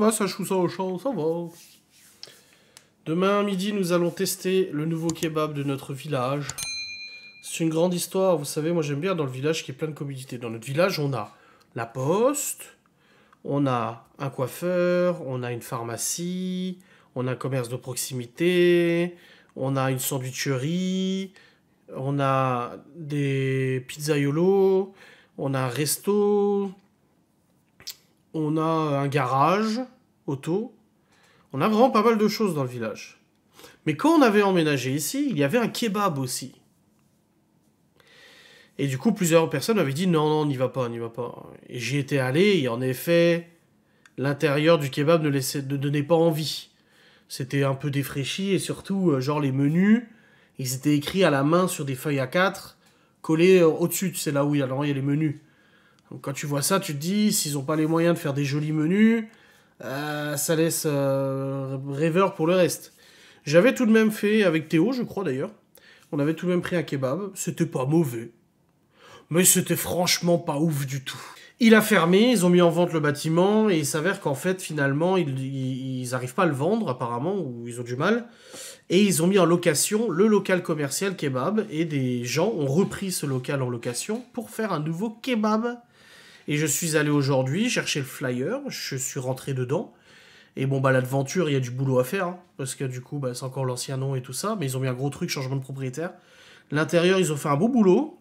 va, ça choue ça au champ, ça va. Demain à midi, nous allons tester le nouveau kebab de notre village. C'est une grande histoire, vous savez, moi j'aime bien dans le village qui est plein de commodités. Dans notre village, on a la poste, on a un coiffeur, on a une pharmacie, on a un commerce de proximité, on a une sandwicherie, on a des pizzaiolos, on a un resto, on a un garage auto. On a vraiment pas mal de choses dans le village. Mais quand on avait emménagé ici, il y avait un kebab aussi. Et du coup, plusieurs personnes m'avaient dit non, non, on n'y va pas, on n'y va pas. Et j'y étais allé, et en effet, l'intérieur du kebab ne donnait pas envie. C'était un peu défraîchi, et surtout, genre les menus, ils étaient écrits à la main sur des feuilles A4, collés au-dessus, tu sais, là où il y a les menus. Donc quand tu vois ça, tu te dis, s'ils n'ont pas les moyens de faire des jolis menus, ça laisse rêveur pour le reste. J'avais tout de même fait, avec Théo, je crois d'ailleurs, on avait tout de même pris un kebab, c'était pas mauvais. Mais c'était franchement pas ouf du tout. Il a fermé, ils ont mis en vente le bâtiment, et il s'avère qu'en fait, finalement, ils arrivent pas à le vendre, apparemment, ou ils ont du mal. Et ils ont mis en location le local commercial kebab, et des gens ont repris ce local en location pour faire un nouveau kebab. Et je suis allé aujourd'hui chercher le flyer, je suis rentré dedans. Et bon, bah, l'aventure, il y a du boulot à faire, hein, parce que du coup, bah, c'est encore l'ancien nom et tout ça, mais ils ont mis un gros truc, changement de propriétaire. L'intérieur, ils ont fait un beau boulot.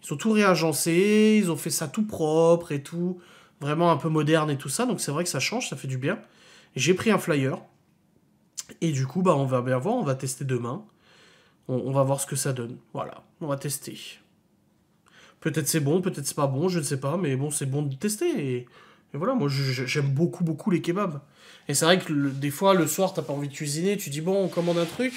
Ils ont tout réagencé, ils ont fait ça tout propre et tout, vraiment un peu moderne et tout ça, donc c'est vrai que ça change, ça fait du bien. J'ai pris un flyer, et du coup, bah, on va bien voir, on va tester demain. On va voir ce que ça donne. Voilà, on va tester. Peut-être c'est bon, peut-être c'est pas bon, je ne sais pas, mais bon, c'est bon de tester. Et voilà, moi j'aime beaucoup, beaucoup les kebabs. Et c'est vrai que des fois, le soir, t'as pas envie de cuisiner, tu dis bon, on commande un truc.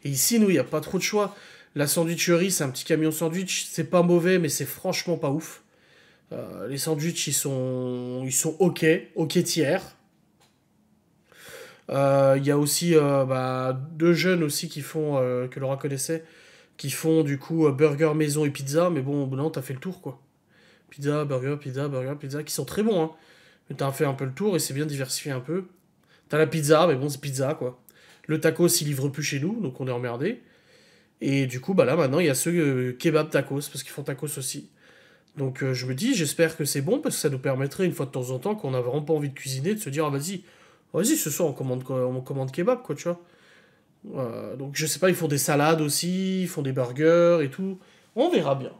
Et ici, nous, il n'y a pas trop de choix. La sandwicherie, c'est un petit camion sandwich, c'est pas mauvais, mais c'est franchement pas ouf. Les sandwichs, ils sont ok, ok tiers. Il y a aussi bah, deux jeunes aussi qui font, que Laura connaissait, qui font du coup burger maison et pizza, mais bon, non, t'as fait le tour quoi. Burger, pizza, qui sont très bons, hein. Mais t'as fait un peu le tour et c'est bien diversifié un peu. T'as la pizza, mais bon, c'est pizza quoi. Le tacos, il livre plus chez nous, donc on est emmerdé. Et du coup, bah là, maintenant, il y a ce kebab tacos, parce qu'ils font tacos aussi. Donc je me dis, j'espère que c'est bon, parce que ça nous permettrait, une fois de temps en temps, qu'on n'a vraiment pas envie de cuisiner, de se dire, ah vas-y, ce soir, on commande kebab, quoi, tu vois. Donc je sais pas, ils font des salades aussi, ils font des burgers et tout. On verra bien.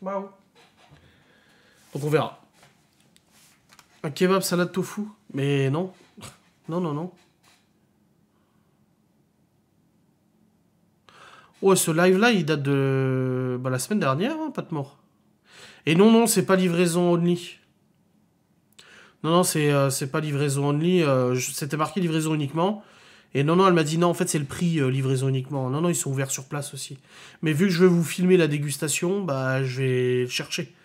Waouh. Donc on verra. Un kebab salade tofu? Mais non. Non, non, non. Ouais, ce live-là, il date de bah, la semaine dernière, hein, pas de mort. Et non, non, c'est pas livraison only. Non, non, c'est pas livraison only. C'était marqué livraison uniquement. Et non, non, elle m'a dit non, en fait, c'est le prix livraison uniquement. Non, non, ils sont ouverts sur place aussi. Mais vu que je vais vous filmer la dégustation, bah, je vais le chercher.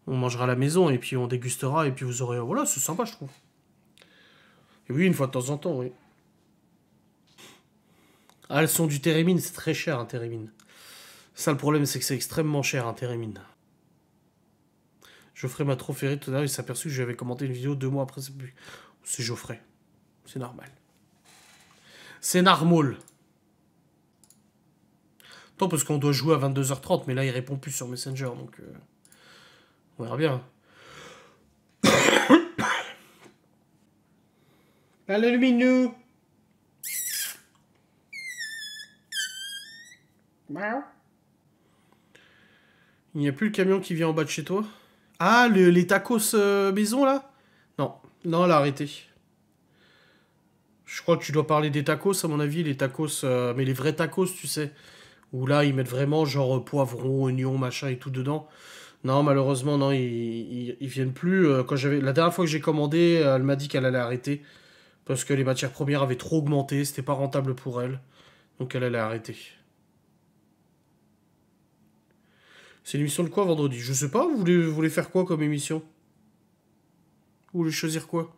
On mangera à la maison et puis on dégustera et puis vous aurez. Voilà, c'est sympa, je trouve. Et oui, une fois de temps en temps, oui. Ah, elles sont du térémine, c'est très cher, un térémine. Ça, le problème, c'est que c'est extrêmement cher, un térémine. Geoffrey m'a trop fait rire tout à l'heure, il s'est aperçu que j'avais commenté une vidéo 2 mois après. C'est Geoffrey. C'est normal. C'est normal. Tant parce qu'on doit jouer à 22h30, mais là, il répond plus sur Messenger, donc... on verra bien. Allez, le minou. Il n'y a plus le camion qui vient en bas de chez toi? Ah, les tacos maison, là? Non. Non, elle a arrêté. Je crois que tu dois parler des tacos, à mon avis, les tacos... mais les vrais tacos, tu sais. Où là, ils mettent vraiment genre poivron, oignon, machin et tout dedans. Non, malheureusement, non, ils viennent plus. La dernière fois que j'ai commandé, elle m'a dit qu'elle allait arrêter. Parce que les matières premières avaient trop augmenté, c'était pas rentable pour elle. Donc elle allait arrêter. C'est l'émission de quoi vendredi? Je sais pas, vous voulez faire quoi comme émission? Vous voulez choisir quoi?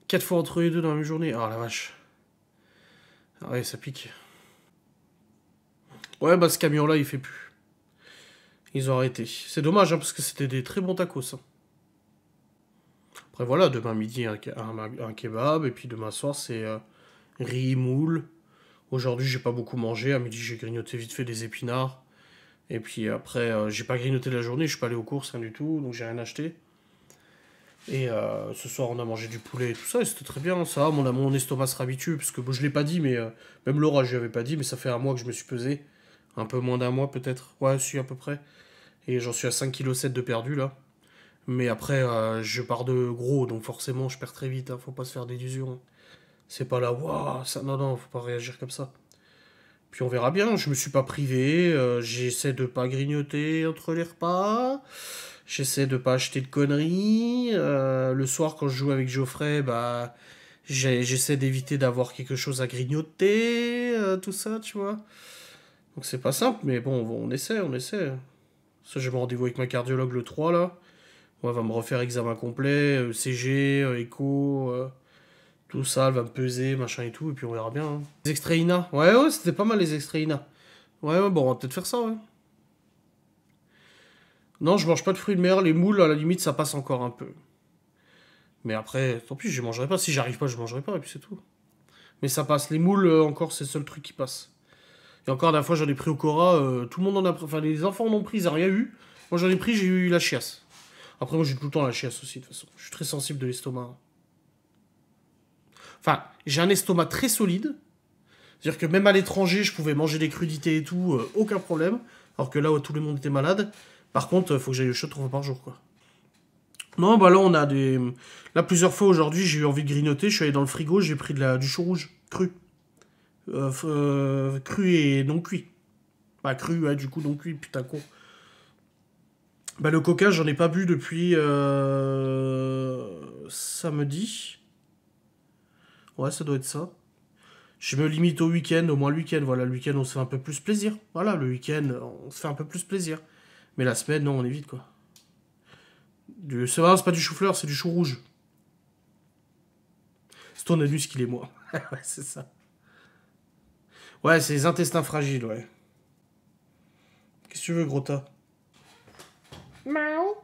4 fois entre les deux dans la même journée. Ah la vache. Ah ouais, ça pique. Ouais, bah ce camion-là, il fait plus. Ils ont arrêté. C'est dommage, hein, parce que c'était des très bons tacos. Hein. Après voilà, demain midi un kebab, et puis demain soir c'est riz, moule. Aujourd'hui j'ai pas beaucoup mangé, à midi j'ai grignoté vite fait des épinards. Et puis après j'ai pas grignoté la journée, je suis pas allé aux courses, rien du tout, donc j'ai rien acheté. Et ce soir on a mangé du poulet et tout ça, et c'était très bien, ça va, mon estomac se réhabitue, parce que bon, je l'ai pas dit, mais même Laura je lui avais pas dit, mais ça fait un mois que je me suis pesé. Un peu moins d'un mois peut-être, ouais si à peu près. Et j'en suis à 5,7 kg de perdu là. Mais après, je pars de gros, donc forcément, je perds très vite. Hein, faut pas se faire d'illusions. C'est pas là, waouh, ça, non, non, faut pas réagir comme ça. Puis on verra bien. Je me suis pas privé. J'essaie de pas grignoter entre les repas. J'essaie de pas acheter de conneries. Le soir, quand je joue avec Geoffrey, bah, j'essaie d'éviter d'avoir quelque chose à grignoter, tout ça, tu vois. Donc c'est pas simple, mais bon, on essaie, on essaie. Ça, j'ai mon rendez-vous avec ma cardiologue le 3 là. Ouais, elle va me refaire examen complet, CG, écho, tout ça, elle va me peser, machin et tout, et puis on verra bien. Hein. Les extraits INA. Ouais, ouais, c'était pas mal les extraits INA. Ouais, ouais, bon, on va peut-être faire ça, ouais. Non, je mange pas de fruits de mer, les moules, à la limite, ça passe encore un peu. Mais après, tant pis, je mangerai pas. Si j'arrive pas, je mangerai pas, et puis c'est tout. Mais ça passe. Les moules, encore, c'est le seul truc qui passe. Et encore, la dernière fois, j'en ai pris au Cora, tout le monde en a pris. Enfin, les enfants en ont pris, ils n'ont rien eu. Moi, j'en ai pris, j'ai eu la chiasse. Après, moi, j'ai tout le temps la chiasse aussi, de toute façon. Je suis très sensible de l'estomac. Enfin, j'ai un estomac très solide. C'est-à-dire que même à l'étranger, je pouvais manger des crudités et tout, aucun problème. Alors que là où tout le monde était malade. Par contre, faut que j'aille au shot 3 fois par jour, quoi. Non, bah là, on a des. Là, plusieurs fois aujourd'hui, j'ai eu envie de grignoter. Je suis allé dans le frigo, j'ai pris du chou rouge, cru. Cru et non cuit. Pas cru, ouais, du coup, non cuit, putain, con. Bah, le coca, j'en ai pas bu depuis samedi. Ouais, ça doit être ça. Je me limite au week-end, au moins le week-end. Voilà, le week-end, on se fait un peu plus plaisir. Voilà, le week-end, on se fait un peu plus plaisir. Mais la semaine, non, on évite, quoi. C'est vrai, c'est pas du chou-fleur, c'est du chou rouge. C'est ton anus qu'il est moi. Ouais, c'est ça. Ouais, c'est les intestins fragiles, ouais. Qu'est-ce que tu veux, gros tas? Miaou.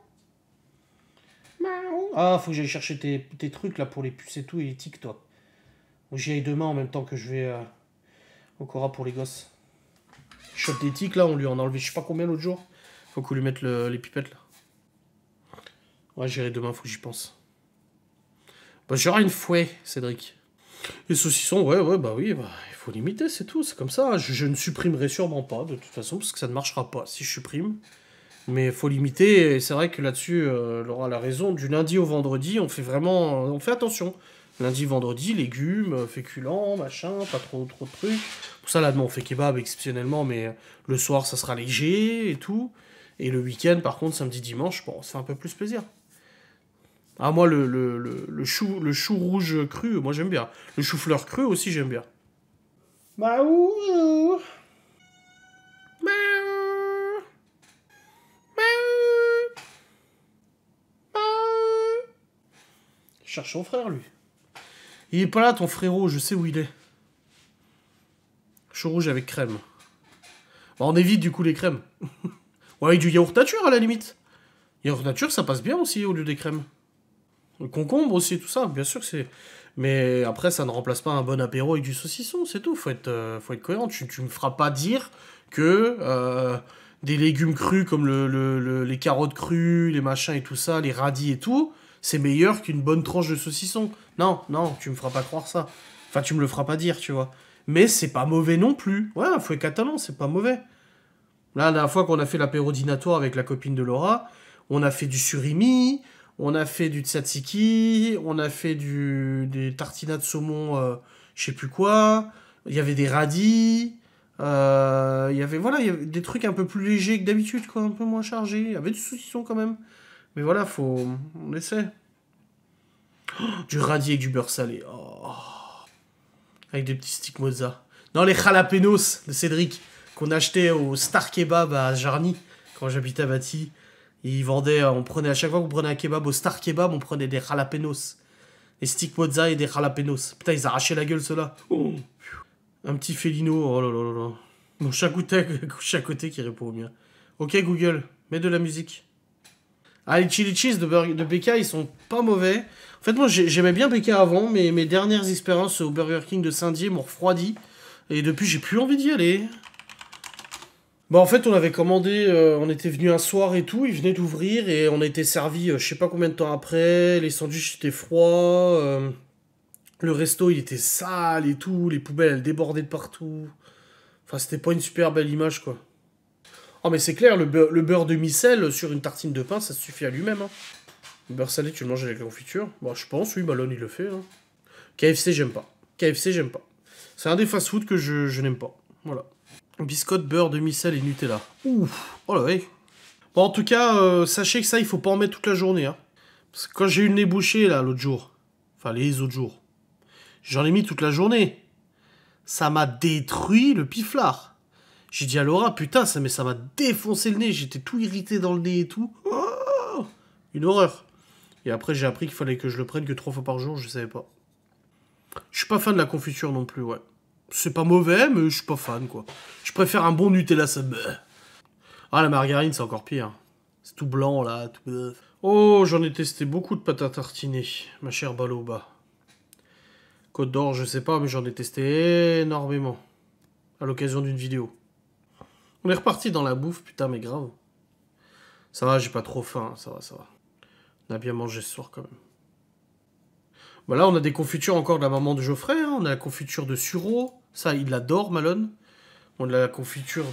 Miaou. Ah, faut que j'aille chercher tes trucs, là, pour les puces et tout, et les tiques, toi. J'y aille demain en même temps que je vais au Cora pour les gosses. Shot des tiques, là, on lui en a enlevé je sais pas combien l'autre jour. Faut qu'on lui mette les pipettes, là. Ouais, j'irai demain, faut que j'y pense. Bah, j'aurai une fouet, Cédric. Les saucissons, ouais, ouais, bah oui, bah, il faut limiter, c'est tout, c'est comme ça. Je ne supprimerai sûrement pas, de toute façon, parce que ça ne marchera pas si je supprime. Mais il faut limiter, et c'est vrai que là-dessus, Laura a la raison. Du lundi au vendredi, on fait vraiment. On fait attention. Lundi, vendredi, légumes, féculents, machin, pas trop de trucs. Pour ça, là, on fait kebab exceptionnellement, mais le soir, ça sera léger et tout. Et le week-end, par contre, samedi, dimanche, bon, on se fait un peu plus plaisir. Ah, moi, le chou rouge cru, moi, j'aime bien. Le chou-fleur cru aussi, j'aime bien. Maou. Maou. Maou. Maou. Il cherche son frère, lui. Il est pas là, ton frérot, je sais où il est. Chou rouge avec crème. Bah, on évite du coup les crèmes. Ouais, avec du yaourt nature à la limite. Yaourt nature, ça passe bien aussi au lieu des crèmes. Le concombre aussi, tout ça, bien sûr que c'est. Mais après, ça ne remplace pas un bon apéro avec du saucisson, c'est tout. Faut être cohérent. Tu me feras pas dire que des légumes crus comme les carottes crues, les machins et tout ça, les radis et tout, c'est meilleur qu'une bonne tranche de saucisson. Non, non, tu me feras pas croire ça. Enfin, tu me le feras pas dire, tu vois. Mais c'est pas mauvais non plus. Ouais, un fouet catalan, c'est pas mauvais. Là, la dernière fois qu'on a fait l'apéro dînatoire avec la copine de Laura, on a fait du surimi, on a fait du tzatziki, on a fait des tartinades de saumon, je sais plus quoi. Il y avait des radis. Il y avait des trucs un peu plus légers que d'habitude, quoi, un peu moins chargés. Il y avait du saucisson quand même. Mais voilà, on essaie. Oh, du radis avec du beurre salé. Oh. Avec des petits sticks mozza. Non, les jalapenos de Cédric, qu'on achetait au Star Kebab à Jarny, quand j'habitais à Bâti. Ils vendaient, on prenait à chaque fois qu'on prenait un kebab au Star Kebab, on prenait des jalapenos. Des sticks mozza et des jalapenos. Putain, ils arrachaient la gueule, ceux-là. Oh. Un petit félino, oh là là là là. Mon chat à côté qui répond au mien. Ok, Google, mets de la musique. Ah, les chili cheese de BK, ils sont pas mauvais. En fait, moi, j'aimais bien BK avant, mais mes dernières expériences au Burger King de Saint-Dié m'ont refroidi. Et depuis, j'ai plus envie d'y aller. Bah, en fait, on avait commandé, on était venu un soir et tout, ils venaient d'ouvrir et on a été servi je sais pas combien de temps après. Les sandwichs étaient froids, le resto il était sale et tout, les poubelles elles débordaient de partout. Enfin, c'était pas une super belle image quoi. Oh, mais c'est clair, le beurre de micelle sur une tartine de pain, ça suffit à lui-même. Hein. Le beurre salé, tu le manges avec la confiture. Bon, je pense, oui, Malone il le fait. Hein. KFC, j'aime pas. KFC, j'aime pas. C'est un des fast-food que je n'aime pas. Voilà. Biscotte, beurre, demi-sel et Nutella. Ouf. Oh là, ouais. Bon, en tout cas, sachez que ça, il faut pas en mettre toute la journée. Hein. Parce que quand j'ai eu le nez bouché, là, l'autre jour, enfin, les autres jours, j'en ai mis toute la journée. Ça m'a détruit le piflard. J'ai dit à Laura, putain, ça m'a défoncé le nez. J'étais tout irrité dans le nez et tout. Oh, une horreur. Et après, j'ai appris qu'il fallait que je le prenne que 3 fois par jour, je savais pas. Je suis pas fan de la confiture non plus, ouais. C'est pas mauvais, mais je suis pas fan, quoi. Je préfère un bon Nutella, ça me... Ah, la margarine, c'est encore pire. C'est tout blanc, là. Tout... Oh, j'en ai testé beaucoup de pâtes à tartiner, ma chère Baloba. Côte d'Or, je sais pas, mais j'en ai testé énormément. À l'occasion d'une vidéo. On est reparti dans la bouffe, putain, mais grave. Ça va, j'ai pas trop faim, ça va, ça va. On a bien mangé ce soir, quand même. Bah là, on a des confitures encore de la maman de Geoffrey. Hein. On a la confiture de sureau. Ça, il adore, Malone. On a la confiture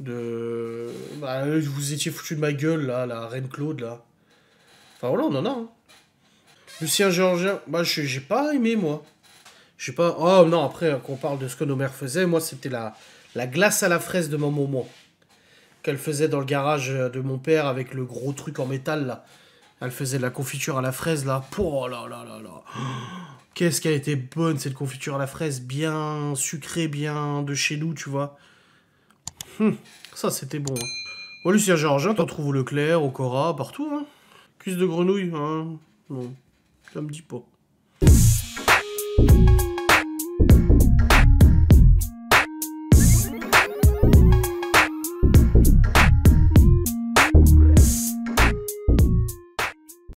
Bah, vous étiez foutu de ma gueule, là, la Reine Claude, là. Enfin, voilà, on en a. Hein. Lucien Géorgien. Bah, j'ai pas aimé, moi. J'ai pas... Oh, non, après, qu'on parle de ce que nos mères faisaient, moi, c'était la glace à la fraise de ma maman. Qu'elle faisait dans le garage de mon père avec le gros truc en métal, là. Elle faisait de la confiture à la fraise, là. Oh là là là là. Qu'est-ce qu'elle était bonne, cette confiture à la fraise. Bien sucrée, bien de chez nous, tu vois. Ça, c'était bon. Hein. Bon, Lucien Georgien, t'en trouves au Leclerc, au Cora, partout. Hein. Cuisse de grenouille, hein. Non, ça me dit pas.